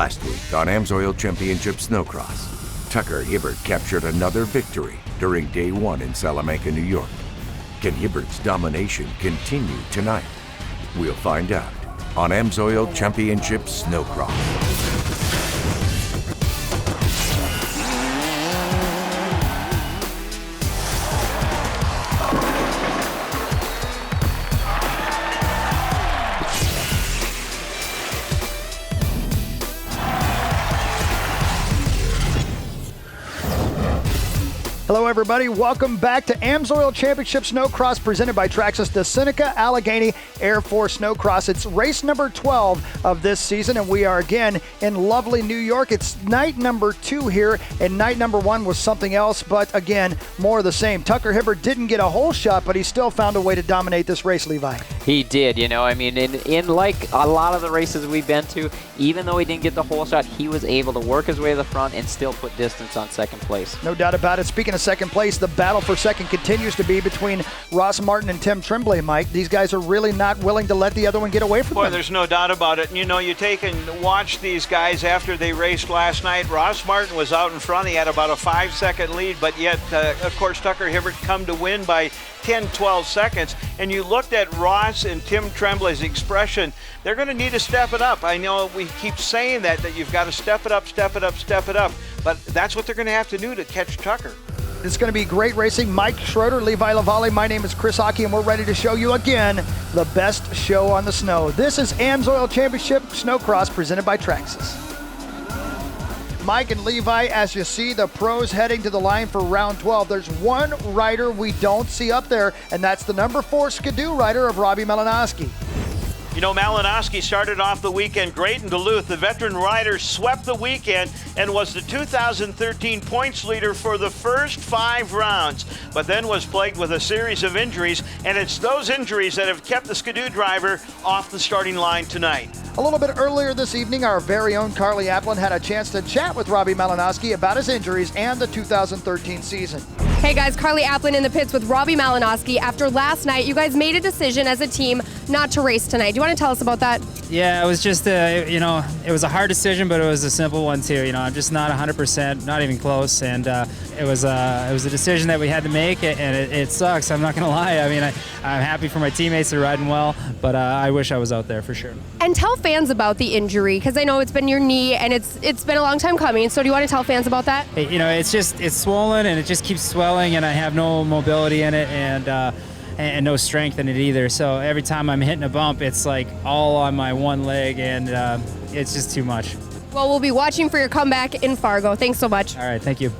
Last week on AMSOIL Championship Snocross, Tucker Hibbert captured another victory during day one in Salamanca, New York. Can Hibbert's domination continue tonight? We'll find out on AMSOIL Championship Snocross. Hello everybody, welcome back to AMSOIL Championship Snocross presented by Traxxas, the Seneca Allegheny Air Force Snocross. It's race number 12 of this season, and we are again in lovely New York. It's night number 2 here, and night number 1 was something else, but again, more of the same. Tucker Hibbert didn't get a whole shot, but he still found a way to dominate this race, Levi. He did, in like a lot of the races we've been to, even though he didn't get the whole shot, he was able to work his way to the front and still put distance on second place. No doubt about it. Speaking of second place, the battle for second continues to be between Ross Martin and Tim Tremblay, Mike. These guys are really not willing to let the other one get away from them. Boy, there's no doubt about it. And you take and watch these guys after they raced last night. Ross Martin was out in front. He had about a 5-second lead, but yet, of course, Tucker Hibbert come to win by 10, 12 seconds. And you looked at Ross and Tim Tremblay's expression. They're going to need to step it up. I know we keep saying that you've got to step it up, step it up, step it up. But that's what they're going to have to do to catch Tucker. It's going to be great racing. Mike Schroeder, Levi Lavalle, my name is Chris Hockey, and we're ready to show you again the best show on the snow. This is AMSOIL Championship Snocross presented by Traxxas. Mike and Levi, as you see the pros heading to the line for round 12, there's one rider we don't see up there, and that's the number 4 Skidoo rider of Robbie Malinoski. Malinowski started off the weekend great in Duluth. The veteran rider swept the weekend and was the 2013 points leader for the first 5 rounds, but then was plagued with a series of injuries, and it's those injuries that have kept the Skidoo driver off the starting line tonight. A little bit earlier this evening, our very own Carly Applin had a chance to chat with Robbie Malinoski about his injuries and the 2013 season. Hey guys, Carly Applin in the pits with Robbie Malinoski. After last night, you guys made a decision as a team not to race tonight. Do you want to tell us about that? Yeah, it was just, it was a hard decision, but it was a simple one too. I'm just not 100%, not even close, and it was a decision that we had to make, and it sucks. I'm not gonna lie. I mean, I'm happy for my teammates; they're riding well, but I wish I was out there for sure. And tell fans about the injury, because I know it's been your knee, and it's been a long time coming. So do you want to tell fans about that? Hey, it's swollen, and it just keeps swelling, and I have no mobility in it, and no strength in it either. So every time I'm hitting a bump, it's like all on my one leg, and it's just too much. Well, we'll be watching for your comeback in Fargo. Thanks so much. All right, thank you.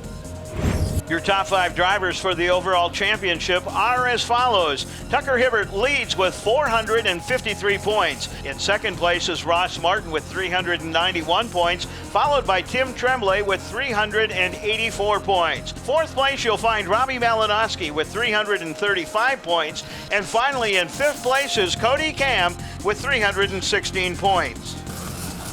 Your top 5 drivers for the overall championship are as follows. Tucker Hibbert leads with 453 points. In second place is Ross Martin with 391 points, followed by Tim Tremblay with 384 points. Fourth place, you'll find Robbie Malinoski with 335 points. And finally, in fifth place is Cody Cam with 316 points.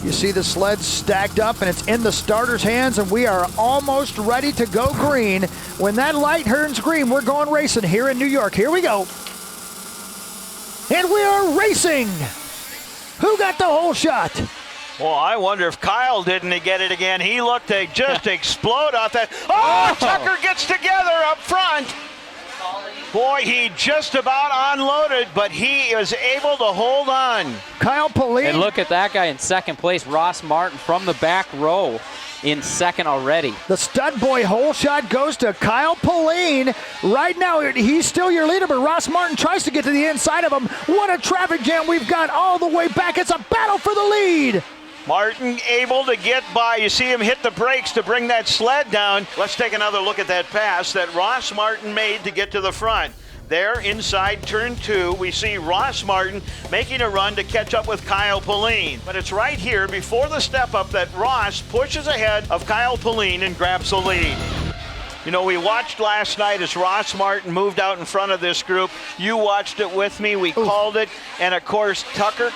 You see the sled stacked up, and it's in the starter's hands, and we are almost ready to go green. When that light turns green, we're going racing here in New York. Here we go. And we are racing. Who got the whole shot? Well, I wonder if Kyle didn't get it again. He looked to just explode off that. Oh, Tucker gets together up front. Boy, he just about unloaded, but he is able to hold on. Kyle Pauline. And look at that guy in second place, Ross Martin from the back row in second already. The stud boy hole shot goes to Kyle Pauline. Right now, he's still your leader, but Ross Martin tries to get to the inside of him. What a traffic jam we've got all the way back. It's a battle for the lead. Martin able to get by. You see him hit the brakes to bring that sled down. Let's take another look at that pass that Ross Martin made to get to the front. There inside turn 2, we see Ross Martin making a run to catch up with Kyle Pauline. But it's right here before the step up that Ross pushes ahead of Kyle Pauline and grabs the lead. We watched last night as Ross Martin moved out in front of this group. You watched it with me. We called it. And of course, Tucker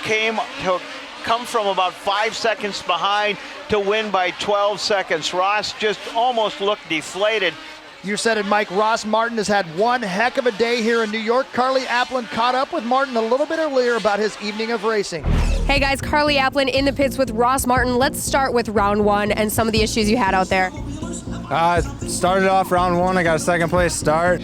come from about 5 seconds behind to win by 12 seconds. Ross just almost looked deflated. You said it, Mike. Ross Martin has had one heck of a day here in New York. Carly Applin caught up with Martin a little bit earlier about his evening of racing. Hey guys, Carly Applin in the pits with Ross Martin. Let's start with round one and some of the issues you had out there. Started off round one, I got a second place start.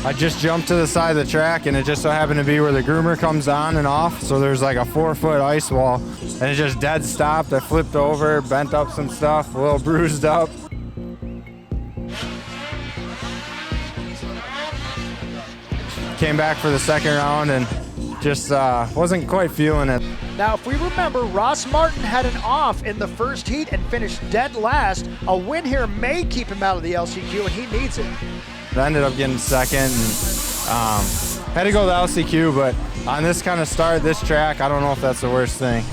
I just jumped to the side of the track, and it just so happened to be where the groomer comes on and off, so there's like a 4-foot ice wall, and it just dead stopped. I flipped over, bent up some stuff, a little bruised up. Came back for the second round and just wasn't quite feeling it. Now, if we remember, Ross Martin had an off in the first heat and finished dead last. A win here may keep him out of the LCQ, and he needs it. I ended up getting second and had to go to the LCQ, but on this kind of start, this track, I don't know if that's the worst thing.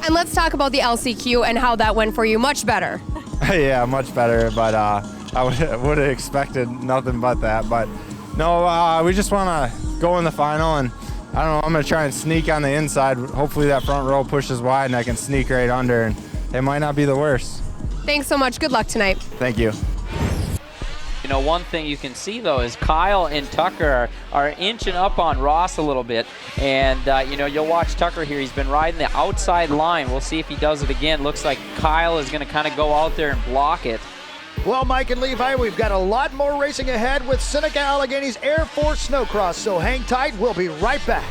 And let's talk about the LCQ and how that went for you. Much better. Yeah, much better, but I would have expected nothing but that. But no, we just want to go in the final, and I don't know, I'm going to try and sneak on the inside. Hopefully that front row pushes wide and I can sneak right under, and it might not be the worst. Thanks so much. Good luck tonight. Thank you. You know, one thing you can see, though, is Kyle and Tucker are inching up on Ross a little bit. And, you know, you'll watch Tucker here. He's been riding the outside line. We'll see if he does it again. Looks like Kyle is going to kind of go out there and block it. Well, Mike and Levi, we've got a lot more racing ahead with Seneca Allegheny's Air Force Snocross, so hang tight. We'll be right back.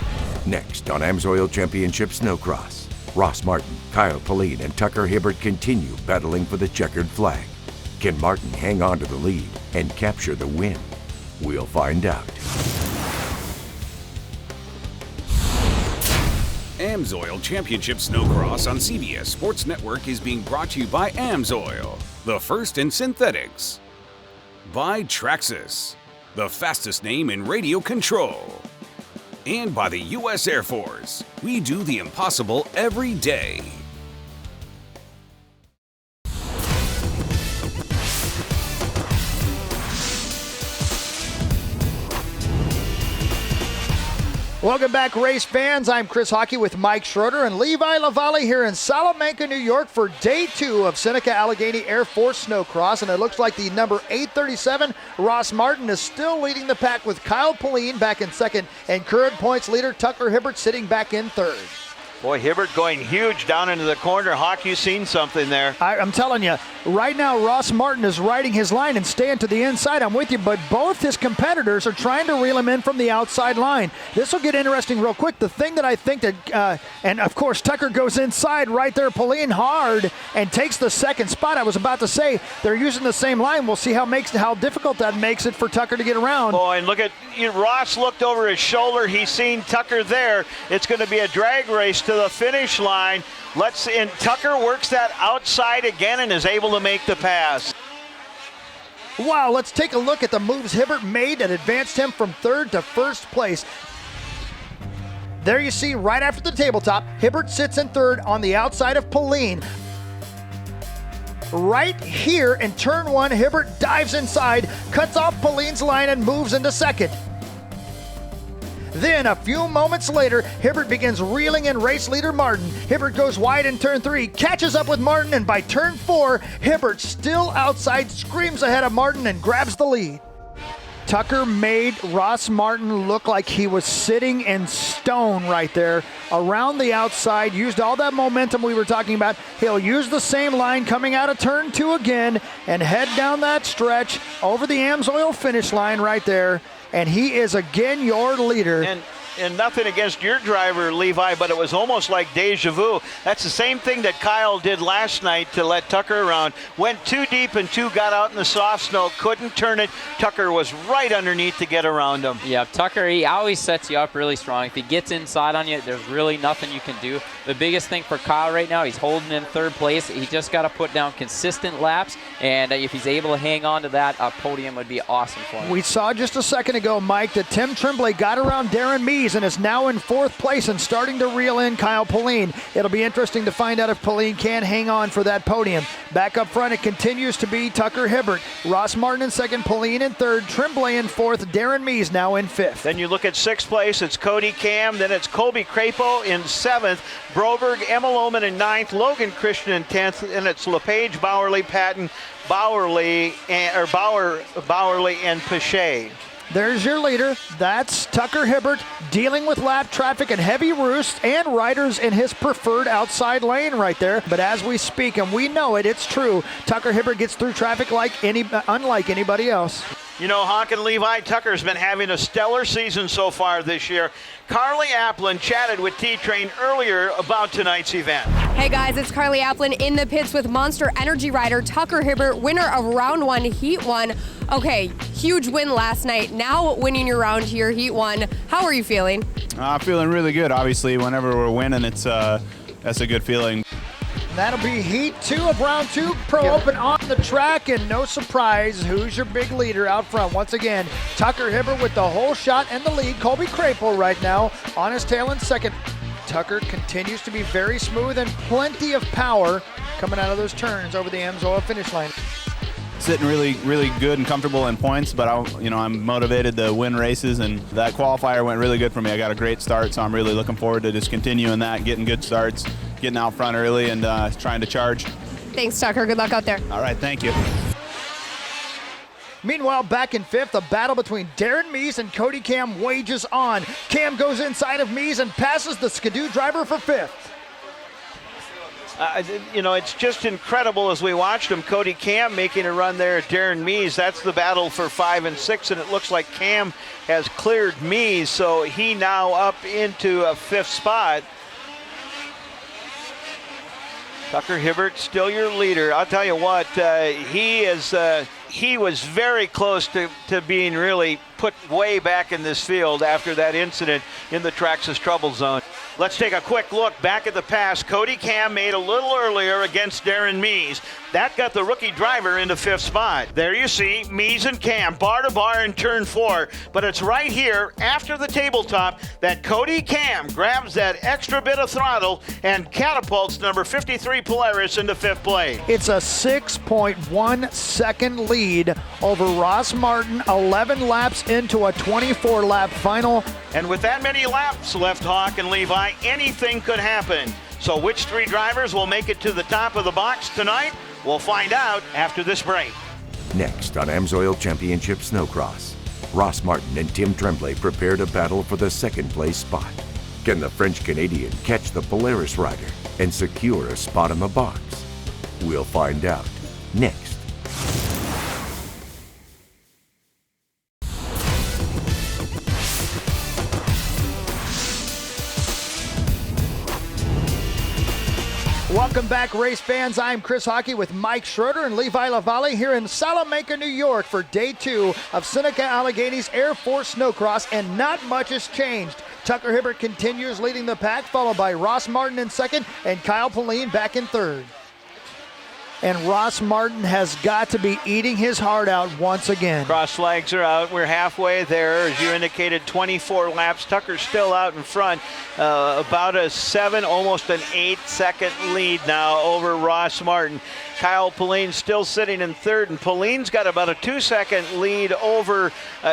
Next on AMSOIL Championship Snocross, Ross Martin, Kyle Pauline, and Tucker Hibbert continue battling for the checkered flag. Can Martin hang on to the lead and capture the win? We'll find out. AMSOIL Championship Snocross on CBS Sports Network is being brought to you by AMSOIL, the first in synthetics. By Traxxas, the fastest name in radio control. And by the U.S. Air Force. We do the impossible every day. Welcome back, race fans. I'm Chris Hockey with Mike Schroeder and Levi LaValle here in Salamanca, New York for day 2 of Seneca Allegheny Air Force Snocross. And it looks like the number 837, Ross Martin, is still leading the pack with Kyle Pauline back in second and current points leader Tucker Hibbert sitting back in third. Boy, Hibbert going huge down into the corner. Hawk, you seen something there. I'm telling you, right now Ross Martin is riding his line and staying to the inside. I'm with you, but both his competitors are trying to reel him in from the outside line. This will get interesting real quick. The thing that I think that, and of course Tucker goes inside right there, Pauline hard, and takes the second spot. I was about to say, they're using the same line. We'll see how difficult that makes it for Tucker to get around. Oh, and look at, Ross looked over his shoulder. He's seen Tucker there. It's going to be a drag race to the finish line. And Tucker works that outside again and is able to make the pass. Wow, let's take a look at the moves Hibbert made that advanced him from third to first place. There you see, right after the tabletop, Hibbert sits in third on the outside of Pauline. Right here in turn 1, Hibbert dives inside, cuts off Pauline's line and moves into second. Then, a few moments later, Hibbert begins reeling in race leader Martin. Hibbert goes wide in turn 3, catches up with Martin, and by turn 4, Hibbert, still outside, screams ahead of Martin and grabs the lead. Tucker made Ross Martin look like he was sitting in stone right there around the outside, used all that momentum we were talking about. He'll use the same line coming out of turn 2 again and head down that stretch over the AMSOIL finish line right there. And he is again your leader. And nothing against your driver, Levi, but it was almost like deja vu. That's the same thing that Kyle did last night to let Tucker around. Went too deep and got out in the soft snow, couldn't turn it. Tucker was right underneath to get around him. Yeah, Tucker, he always sets you up really strong. If he gets inside on you, there's really nothing you can do. The biggest thing for Kyle right now, he's holding in third place. He just got to put down consistent laps, and if he's able to hang on to that, a podium would be awesome for him. We saw just a second ago, Mike, that Tim Tremblay got around Darren Mees Meesen is now in 4th place and starting to reel in Kyle Pauline. It'll be interesting to find out if Pauline can hang on for that podium. Back up front, it continues to be Tucker Hibbert. Ross Martin in 2nd, Pauline in 3rd, Tremblay in 4th, Darren Mees now in 5th. Then you look at 6th place, it's Cody Cam, then it's Colby Crapo in 7th, Broberg, Emma Lohman in 9th, Logan Christian in 10th, and it's LePage, Bowerly, Patton, Bowerly, and Pache. There's your leader. That's Tucker Hibbert dealing with lap traffic and heavy roost, and Ryder's in his preferred outside lane right there. But as we speak, and we know it, it's true, Tucker Hibbert gets through traffic unlike anybody else. You know, Hawk and Levi, Tucker's been having a stellar season so far this year. Carly Applin chatted with T-Train earlier about tonight's event. Hey guys, it's Carly Applin in the pits with Monster Energy rider Tucker Hibbert, winner of round 1, heat 1. Okay, huge win last night. Now winning your round here, heat 1. How are you feeling? I'm feeling really good. Obviously, whenever we're winning, that's a good feeling. That'll be heat 2 of round 2. Pro Open on the track, and no surprise, who's your big leader out front? Once again, Tucker Hibbert with the whole shot and the lead. Colby Crapo right now on his tail in 2nd. Tucker continues to be very smooth and plenty of power coming out of those turns over the AMSOIL finish line. Sitting really, really good and comfortable in points, but I'm motivated to win races, and that qualifier went really good for me. I got a great start, so I'm really looking forward to just continuing that, getting good starts, getting out front early, and trying to charge. Thanks, Tucker. Good luck out there. All right, thank you. Meanwhile, back in 5th, a battle between Darren Mees and Cody Cam wages on. Cam goes inside of Mees and passes the Skidoo driver for 5th. You know, it's just incredible as we watched him. Cody Cam making a run there at Darren Mees. That's the battle for 5 and 6, and it looks like Cam has cleared Mees, so he now up into a 5th spot. Tucker Hibbert, still your leader. I'll tell you what, he was very close to being really put way back in this field after that incident in the Traxxas Trouble Zone. Let's take a quick look back at the pass. Cody Cam made a little earlier against Darren Mees. That got the rookie driver into 5th spot. There you see Mees and Cam bar to bar in turn 4, but it's right here after the tabletop that Cody Cam grabs that extra bit of throttle and catapults number 53 Polaris into 5th place. It's a 6.1 second lead over Ross Martin, 11 laps into a 24-lap final. And with that many laps left, Hawk and Levi, anything could happen. So which 3 drivers will make it to the top of the box tonight? We'll find out after this break. Next on AMSOIL Championship Snocross, Ross Martin and Tim Tremblay prepare to battle for the 2nd place spot. Can the French-Canadian catch the Polaris rider and secure a spot in the box? We'll find out next. Welcome back, race fans. I'm Chris Hockey with Mike Schroeder and Levi LaValle here in Salamanca, New York for day 2 of Seneca Allegheny's Air Force Snocross, and not much has changed. Tucker Hibbert continues leading the pack, followed by Ross Martin in 2nd and Kyle Pauline back in 3rd. And Ross Martin has got to be eating his heart out once again. Cross flags are out. We're halfway there. As you indicated, 24 laps. Tucker's still out in front. About a 7, almost an 8-second lead now over Ross Martin. Kyle Pauline still sitting in 3rd, and Pauline's got about a 2-second lead over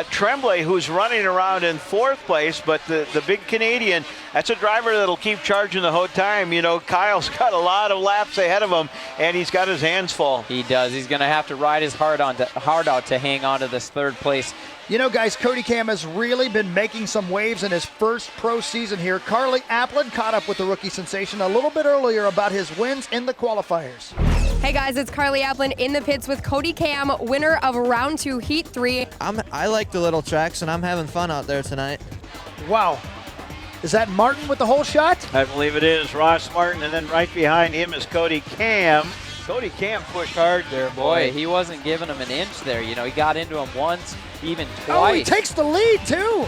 Tremblay, who's running around in 4th place. But the big Canadian, that's a driver that'll keep charging the whole time. You know, Kyle's got a lot of laps ahead of him, and he's got his hands full. He does. He's going to have to ride his heart out to hang on to this 3rd place. You know, guys, Cody Cam has really been making some waves in his first pro season here. Carly Applin caught up with the rookie sensation a little bit earlier about his wins in the qualifiers. Hey guys, it's Carly Applin in the pits with Cody Cam, winner of round 2, heat 3. I like the little tracks, and I'm having fun out there tonight. Wow. Is that Martin with the whole shot? I believe it is Ross Martin, and then right behind him is Cody Cam. Cody Cam pushed hard there, boy. He wasn't giving him an inch there. You know, he got into him once, even twice. Oh, he takes the lead, too.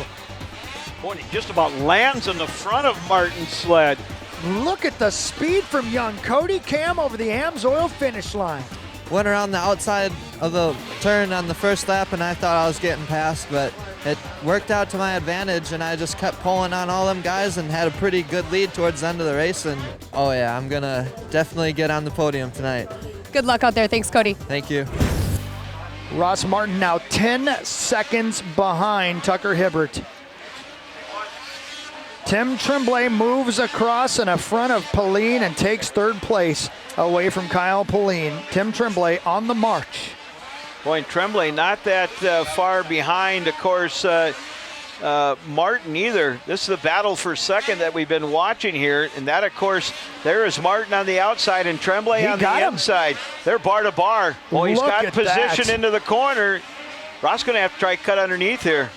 Boy, he just about lands in the front of Martin's sled. Look at the speed from young Cody Cam over the AMSOIL finish line. went around the outside of the turn on the first lap, and I thought I was getting past, but it worked out to my advantage, and I just kept pulling on all them guys and had a pretty good lead towards the end of the race. And oh yeah, I'm gonna definitely get on the podium tonight. Good luck out there. Thanks, Cody. Thank you. Ross Martin now 10 seconds behind Tucker Hibbert. Tim Tremblay moves across in front of Pauline and takes third place away from Kyle Pauline. Tim Tremblay on the march. Boy, Tremblay not that far behind, of course, Martin either. This is the battle for second that we've been watching here. And that, of course, there is Martin on the outside and Tremblay on the inside. They're bar to bar. Well, he's got position into the corner. Ross going to have to try cut underneath here.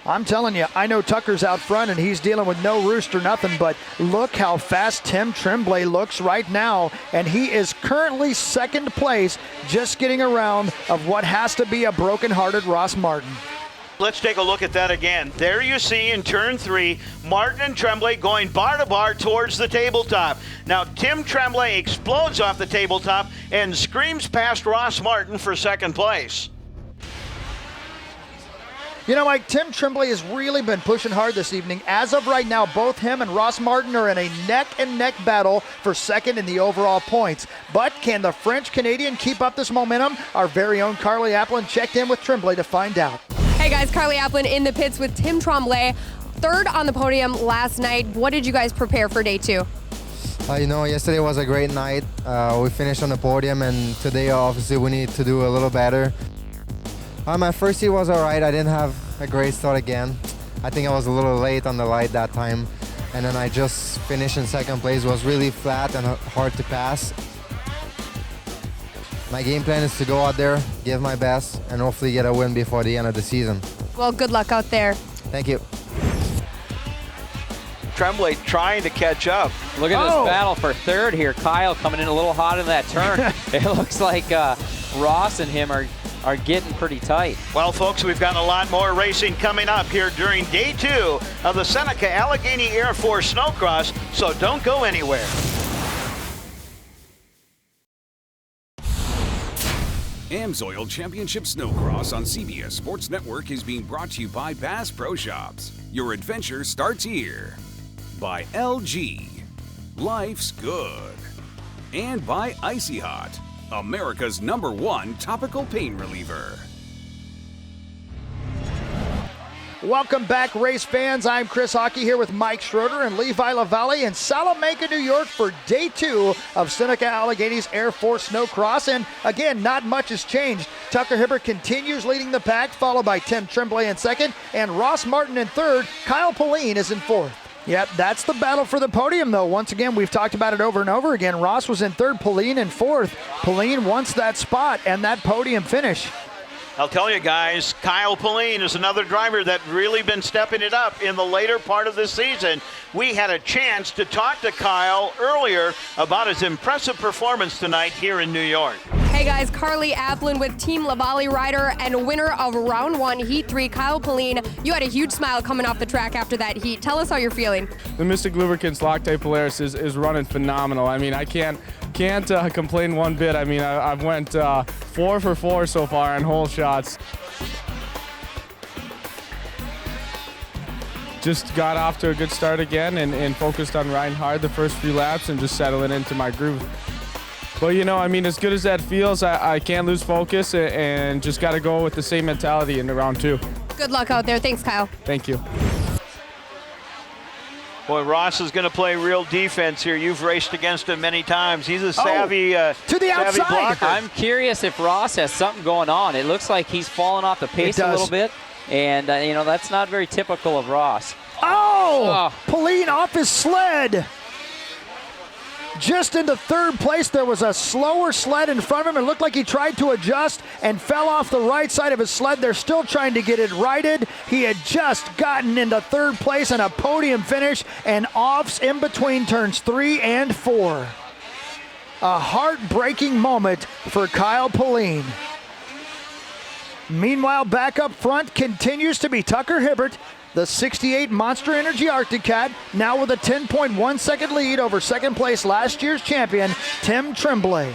I'm telling you, I know Tucker's out front and he's dealing with no roost or nothing, but look how fast Tim Tremblay looks right now, and he is currently second place, just getting around of what has to be a broken-hearted Ross Martin. Let's take a look at that again. There you see in turn 3, Martin and Tremblay going bar to bar towards the tabletop. Now Tim Tremblay explodes off the tabletop and screams past Ross Martin for second place. You know, Mike, Tim Tremblay has really been pushing hard this evening. As of right now, both him and Ross Martin are in a neck-and-neck battle for second in the overall points. But can the French-Canadian keep up this momentum? Our very own Carly Applin checked in with Tremblay to find out. Hey guys, Carly Applin in the pits with Tim Tremblay, third on the podium last night. What did you guys prepare for day 2? You know, yesterday was a great night. We finished on the podium, and today obviously we need to do a little better. My first heat was all right. I didn't have a great start again. I think I was a little late on the light that time. And then I just finished in second place. It was really flat and hard to pass. My game plan is to go out there, give my best, and hopefully get a win before the end of the season. Well, good luck out there. Thank you. Tremblay trying to catch up. Look at this battle for third here. Kyle coming in a little hot in that turn. It looks like Ross and him are getting pretty tight. Well, folks, we've got a lot more racing coming up here during day 2 of the Seneca Allegheny Air Force Snocross, so don't go anywhere. AMSOIL Championship Snocross on CBS Sports Network is being brought to you by Bass Pro Shops. Your adventure starts here. By LG. Life's good. And by Icy Hot, America's #1 topical pain reliever. Welcome back, race fans. I'm Chris Hockey here with Mike Schroeder and Levi LaValle in Salamanca, New York for day 2 of Seneca Allegheny's Air Force Snocross. And again, not much has changed. Tucker Hibbert continues leading the pack, followed by Tim Tremblay in second, and Ross Martin in third. Kyle Pauline is in fourth. Yep, that's the battle for the podium, though. Once again, we've talked about it over and over again. Ross was in third, Pauline in fourth. Pauline wants that spot and that podium finish. I'll tell you guys, Kyle Pauline is another driver that really been stepping it up in the later part of this season. We had a chance to talk to Kyle earlier about his impressive performance tonight here in New York. Hey guys, Carly Applin with Team LaValle Ryder and winner of round 1, heat 3, Kyle Pauline. You had a huge smile coming off the track after that heat. Tell us how you're feeling. The Mystic Lubricants Loctite Polaris is running phenomenal. I mean, I can't complain one bit. I mean, I've went 4 for 4 so far on hole shots. Just got off to a good start again and focused on riding hard the first few laps and just settling into my groove. But, you know, I mean, as good as that feels, I can't lose focus and just got to go with the same mentality into round 2. Good luck out there. Thanks, Kyle. Thank you. Boy, Ross is going to play real defense here. You've raced against him many times. He's a savvy, to the savvy outside. blocker. I'm curious if Ross has something going on. It looks like he's fallen off the pace a little bit, and, you know, that's not very typical of Ross. Pauline off his sled. Just into third place, there was a slower sled in front of him. It looked like he tried to adjust and fell off the right side of his sled. They're still trying to get it righted. He had just gotten into third place and a podium finish and offs in between turns 3 and 4. A heartbreaking moment for Kyle Pauline. Meanwhile, back up front continues to be Tucker Hibbert, the 68 Monster Energy Arctic Cat, now with a 10.1 second lead over second place last year's champion, Tim Tremblay.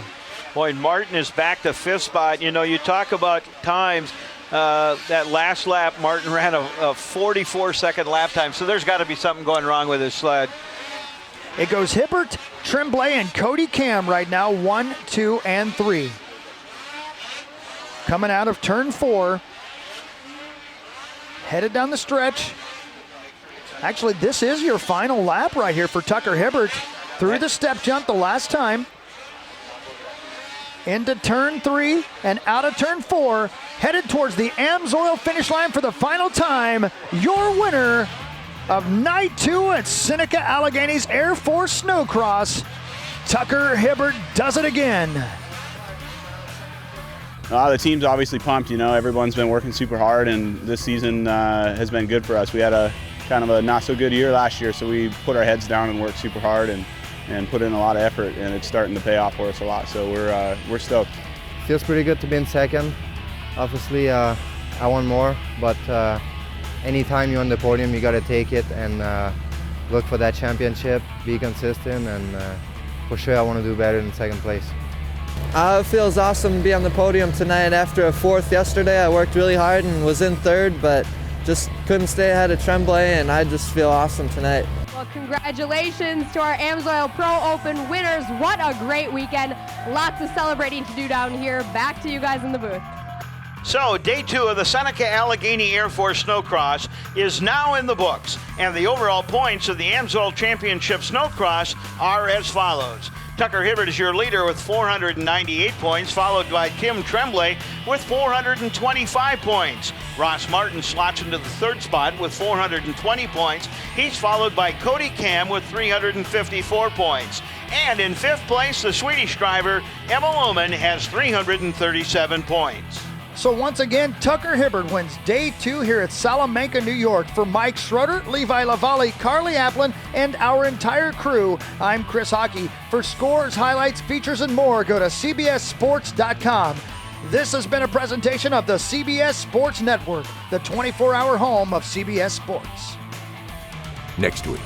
Boy, Martin is back to 5th spot. You know, you talk about times. That last lap, Martin ran a 44-second lap time, so there's got to be something going wrong with his sled. It goes Hibbert, Tremblay, and Cody Cam right now, 1, 2, and 3. Coming out of turn 4. Headed down the stretch. Actually, this is your final lap right here for Tucker Hibbert. Through the step jump the last time. Into turn 3 and out of turn 4. Headed towards the AMSOIL finish line for the final time. Your winner of Night 2 at Seneca Allegheny's Air Force Snocross, Tucker Hibbert does it again. The team's obviously pumped. You know, everyone's been working super hard, and this season has been good for us. We had a kind of a not so good year last year, so we put our heads down and worked super hard and put in a lot of effort, and it's starting to pay off for us a lot. So we're stoked. Feels pretty good to be in second. Obviously, I want more, but anytime you're on the podium, you got to take it and look for that championship, be consistent, and for sure I want to do better than second place. It feels awesome to be on the podium tonight. After a 4th yesterday, I worked really hard and was in 3rd, but just couldn't stay ahead of Tremblay, and I just feel awesome tonight. Well, congratulations to our AMSOIL Pro Open winners. What a great weekend. Lots of celebrating to do down here. Back to you guys in the booth. So, day 2 of the Seneca Allegheny Air Force Snocross is now in the books, and the overall points of the AMSOIL Championship Snocross are as follows. Tucker Hibbert is your leader with 498 points, followed by Kim Tremblay with 425 points. Ross Martin slots into the 3rd spot with 420 points. He's followed by Cody Cam with 354 points. And in 5th place, the Swedish driver, Emma Lohman, has 337 points. So once again, Tucker Hibbert wins day 2 here at Salamanca, New York. For Mike Schroeder, Levi Lavalle, Carly Applin, and our entire crew, I'm Chris Hockey. For scores, highlights, features, and more, go to cbssports.com. This has been a presentation of the CBS Sports Network, the 24-hour home of CBS Sports. Next week,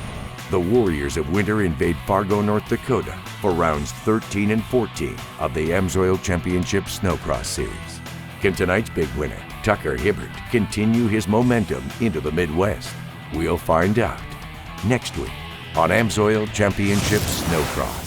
the Warriors of Winter invade Fargo, North Dakota for rounds 13 and 14 of the AMSOIL Championship Snocross Series. Can tonight's big winner, Tucker Hibbert, continue his momentum into the Midwest? We'll find out next week on AMSOIL Championship Snocross.